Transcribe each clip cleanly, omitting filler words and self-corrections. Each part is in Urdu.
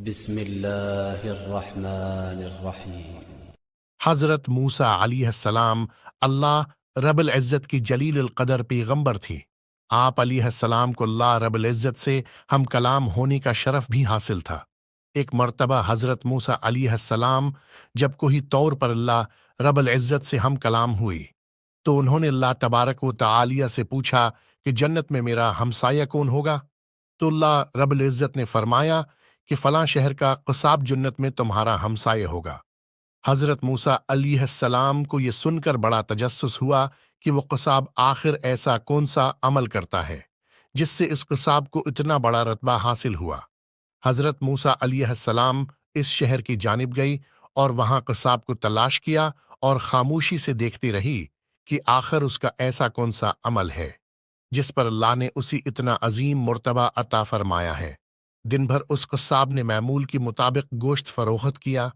بسم اللہ الرحمن الرحیم۔ حضرت موسیٰ علیہ السلام اللہ رب العزت کی جلیل القدر پیغمبر تھی۔ آپ علیہ السلام کو اللہ رب العزت سے ہم کلام ہونے کا شرف بھی حاصل تھا۔ ایک مرتبہ حضرت موسیٰ علیہ السلام جب کوئی طور پر اللہ رب العزت سے ہم کلام ہوئی تو انہوں نے اللہ تبارک و تعالی سے پوچھا کہ جنت میں میرا ہمسایہ کون ہوگا؟ تو اللہ رب العزت نے فرمایا کہ فلاں شہر کا قصاب جنت میں تمہارا ہمسایہ ہوگا۔ حضرت موسیٰ علیہ السلام کو یہ سن کر بڑا تجسس ہوا کہ وہ قصاب آخر ایسا کون سا عمل کرتا ہے جس سے اس قصاب کو اتنا بڑا رتبہ حاصل ہوا۔ حضرت موسیٰ علیہ السلام اس شہر کی جانب گئی اور وہاں قصاب کو تلاش کیا اور خاموشی سے دیکھتی رہی کہ آخر اس کا ایسا کون سا عمل ہے جس پر اللہ نے اسی اتنا عظیم مرتبہ عطا فرمایا ہے۔ دن بھر اس قصاب نے معمول کے مطابق گوشت فروخت کیا،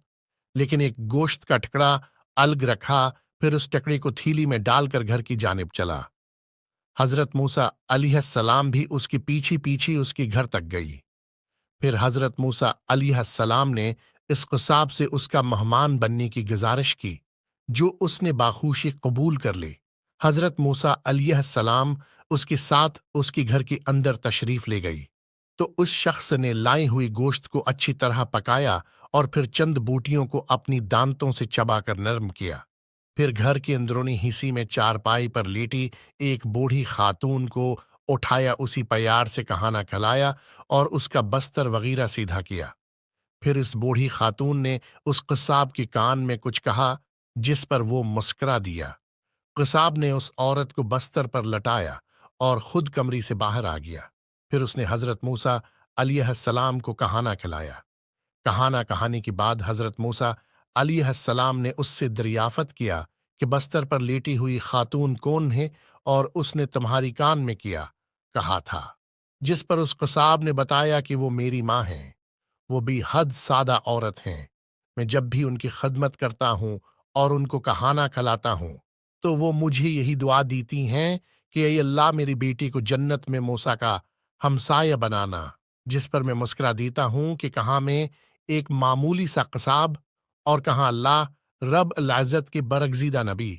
لیکن ایک گوشت کا ٹکڑا الگ رکھا، پھر اس ٹکڑے کو تھیلی میں ڈال کر گھر کی جانب چلا۔ حضرت موسیٰ علیہ السلام بھی اس کی پیچھے پیچھے اس کے گھر تک گئی۔ پھر حضرت موسیٰ علیہ السلام نے اس قصاب سے اس کا مہمان بننے کی گزارش کی، جو اس نے باخوشی قبول کر لی۔ حضرت موسیٰ علیہ السلام اس کے ساتھ اس کے گھر کے اندر تشریف لے گئی تو اس شخص نے لائی ہوئی گوشت کو اچھی طرح پکایا اور پھر چند بوٹیوں کو اپنی دانتوں سے چبا کر نرم کیا۔ پھر گھر کے اندرونی حصے میں چارپائی پر لیٹی ایک بوڑھی خاتون کو اٹھایا، اسی پیار سے کھانا کھلایا اور اس کا بستر وغیرہ سیدھا کیا۔ پھر اس بوڑھی خاتون نے اس قصاب کے کان میں کچھ کہا جس پر وہ مسکرا دیا۔ قصاب نے اس عورت کو بستر پر لٹایا اور خود کمرے سے باہر آ گیا۔ پھر اس نے حضرت موسیٰ علیہ السلام کو کھانا کھلایا۔ کھانا کھانے کے بعد حضرت موسیٰ علیہ السلام نے اس سے دریافت کیا کہ بستر پر لیٹی ہوئی خاتون کون ہے، اور اس نے تمہاری کان میں کیا کہا تھا، جس پر اس قصاب نے بتایا کہ وہ میری ماں ہیں۔ وہ بھی حد سادہ عورت ہیں۔ میں جب بھی ان کی خدمت کرتا ہوں اور ان کو کھانا کھلاتا ہوں تو وہ مجھے یہی دعا دیتی ہیں کہ اے اللہ میری بیٹی کو جنت میں موسیٰ کا ہمسایہ بنانا، جس پر میں مسکرا دیتا ہوں کہ کہاں میں ایک معمولی سا قصاب اور کہاں اللہ رب العزت کے برگزیدہ نبی۔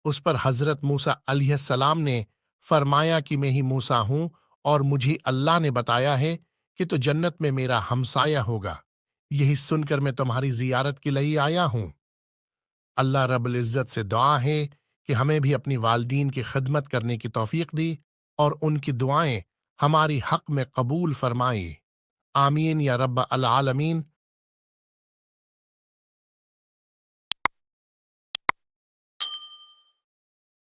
اس پر حضرت موسیٰ علیہ السلام نے فرمایا کہ میں ہی موسیٰ ہوں اور مجھے اللہ نے بتایا ہے کہ تو جنت میں میرا ہمسایہ ہوگا۔ یہی سن کر میں تمہاری زیارت کے لیے آیا ہوں۔ اللہ رب العزت سے دعا ہے کہ ہمیں بھی اپنی والدین کی خدمت کرنے کی توفیق دی اور ان کی دعائیں ہماری حق میں قبول فرمائی۔ آمین یا رب العالمین۔